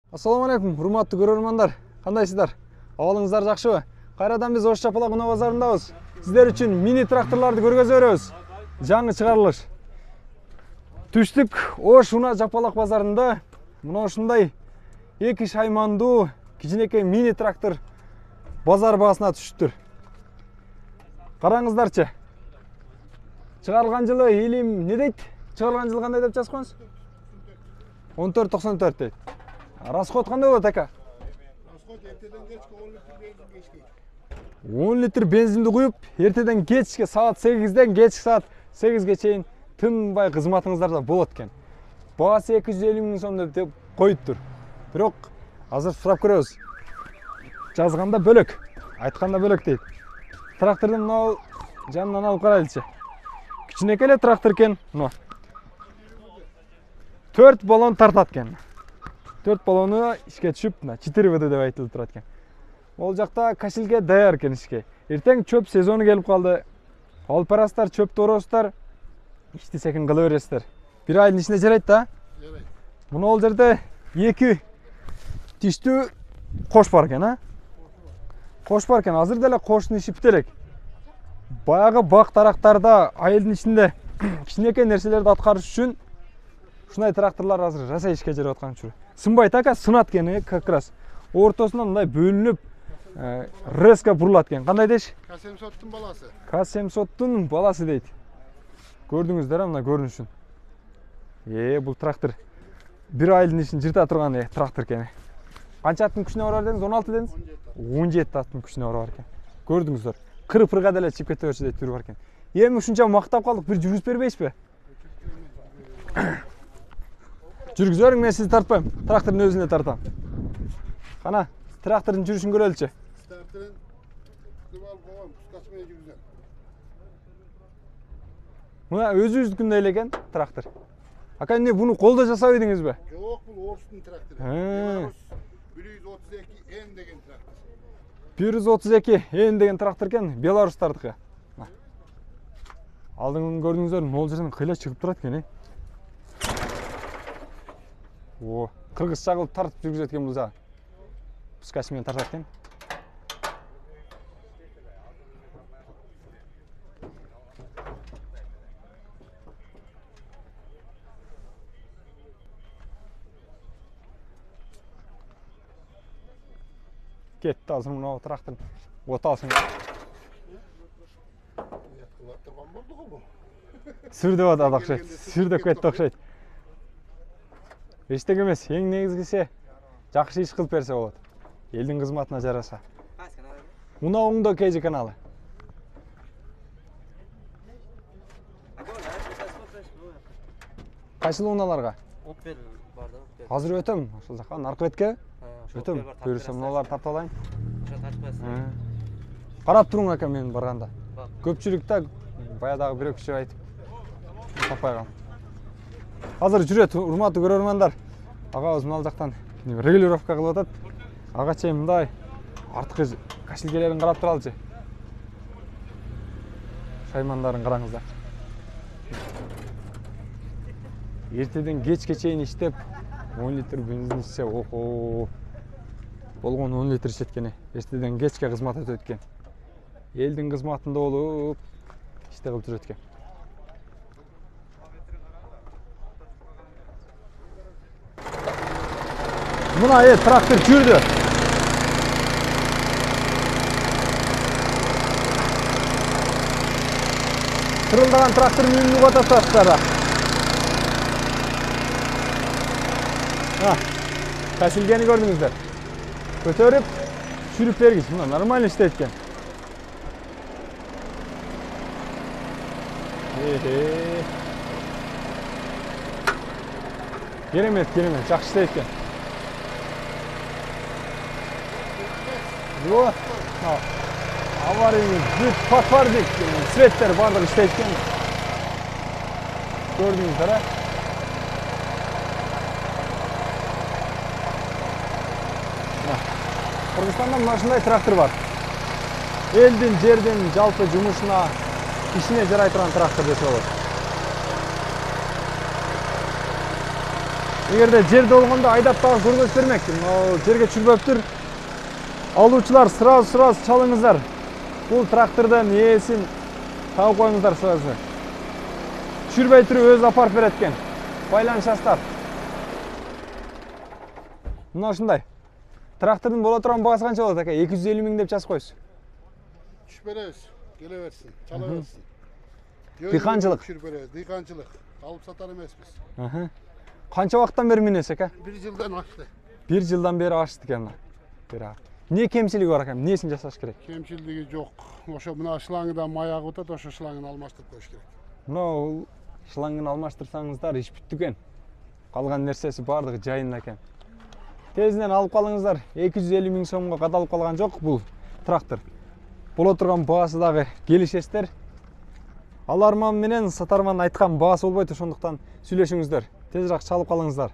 Assalamu алейкум, урматтуу көрөрмандар. Кандайсыздар? Абалыңыздар жакшыбы? Кайрадан биз Ош Чапалак унаа базарындабыз. Сиздер үчүн мини тракторларды көргөзүп беребиз. Жаңы чыгарылыш. Түштүк Ош унаа Чапалак базарында мына ушундай эки шаймандуу кичинекей мини трактор базар баасына түшүптүр. Караңыздарчы. Чыгарылган жылы Илим не дейт? Чыгарылган жылы кандай деп жазып коюңуз? 1494 дейт. Расход кандай болот ака? Расход эртеден кечке 10 литр бензинди куюп, эртеден кечке саат 8ден кечки саат 8ге чейин тынбай кызматыңыздарда болот экен. Баасы 250 миң сом деп коюптур. Бирок азыр сурап көрөбүз. Жазганда бөлөк, айтканда бөлөк дейт. Трактордун мына жанынан алып карайлычы. Кичинекей эле трактор экен, мына. 4 баллон тартат экен. 4 баллону ишке түшүп, 4 ВД деп айтылып турат экен. Ол жакта кашилге даяр экен ишке. Эртең чөп сезону келип калды. Алып барасыздар, чөптү оросуздар. Ишти секин кыла бересиздер. Бир айдын ичинде жарайт да? Жарайт. Мына ол жерде 2 тиштүү кош бар экен, а? Кош бар экен. Азыр деле коштун иши бүт элек. Баягы бак тарактарда айылдын ичинде кичинекей нерселерди аткарыш үчүн ушундай тракторлор азыр жасай ишке жарап аткан үчүн. Сынбайт ака, сынат экен, как раз. Ортосунан мындай бөлүнүп, резко бурулат экен. Кандай дейш? К700'тун баласы. К700'тун баласы дейт. Көрдүңүздөр, мына көрүнүшүн. Бул трактор бир айылдын ишин жырта турган трактор экен. Канча аттын күчүнө барар дедиңиз? 16 дедиңиз? 17 аттын күчүнө барар экен. Көрдүңүздөр. Кырпырга деле чип кете берчү дейт бар экен. Эми ушунча мактап калдык, бир жүргүзүп бербейсизби? Жүргүзүп бериң, мен сизди тартпайм. Трактордун өзүнө тартам. Кана, трактордун жүрүшүн көрөлүчү. Трактордун кыбал болгон пускасы менен жүргүзөм. Мына өзүбүздүкүндөй эле экен трактор. Ака, эмне буну колдо жасап едиңизби? Жок, бул Орустун трактору. 132N деген трактор. 132N деген трактор экен, беларустардыкы. Алдыңын көрдүңүздөр, могул жерден кыйла чыгып турат экен. Кыргызча кылып тартып жүргүзөт экен бул жагы. Пускасы менен тартат экен. Кетти азыр мына трактор оталсын. Турган болду го бул. Сүрдөп атат окшойт. Сүрдөп кетти окшойт. Эчтеке эмес, эң негизгиси жакшы иш кылып берсе болот. Элдин кызматына жараса. Мына оңдо KG каналы. Кайсыл унааларга? Opel бар да, Opel. Азыр өтөм, ошол жака наркы бетке. Өтөм. Буюрса мыналарды тартып алайын. Ошо тартпайсың. Карап туруң ака, мен барганда. Көпчүлүктө баядагы бирөө киши айтып таппай калдым. Азыр жүрөт, урматтуу көрөрмандар. Агабыз мына жактан регулировка кылып атат. Ага чейин мындай арткы кашилгелерин карап туралычы. Шаймандарын караңыздар. Эртеден кечке чейин иштеп 10 литр бензин ичсе, болгон 10 литр ичеткени. Эртеден кечке кызмат өтөт экен. Элдин кызматында болуп иште кылып жүрөт экен. Мына трактор жүрдү. Кырылдаган трактордун үнүн угата турасыздар. Касилгени көрдүңүздөр. Көтөрүп, сүрүп бергич. Мына нормально иштейт экен. Керемет, жакшы иштейт экен. Аварийный бүт подфарник, светтер бардыгы иштейт экен. Көрдүңүздөр, а? Кыргызстанда мына ушундай трактор бар. Элдин, жердин жалпы жумушуна, ишине жарай турган трактор десе болот. Эгерде жерде болгондо айдап дагы көргөз бермекмин. Ал жерге чүрбөптүр. Алуучулар сразу чалыңыздар. Бул трактордун ээсин таап коюңуздар сразу. Чүрбөй туруп өзү апарып берет экен. Байланышасыздар. Мына ушундай. Трактордун боло турган баасы канча болот ака? 250 миң деп жазып коесуз. Түшүп беребиз. Келе берсин, чала берсин. Дыйканчылык. Түшүрүп беребиз. Дыйканчылык. Алып сатар эмеспиз. Канча убакыттан бери минесиз ака? 1 жылдан ашты. 1 жылдан бери ашты экен. Эмне кемчилиги бар экен? Эмнесин жасаш керек? Кемчилдиги жок. Ошо мына шлангыдан маягы өтөт, ошо шлангын алмаштырып коюш керек. Мына шлангын алмаштырсаңыздар иш бүттү экен. Калган нерсеси бардыгы жайында экен. Тезинен алып калыңыздар. 250 миң сомго каталып калган жок бул трактор. Боло турган баасы дагы келишесиздер. Аларман менен сатарман айткан баасы болбойт, ошондуктан сүйлөшүңүздөр. Тезирээк чалып калыңыздар.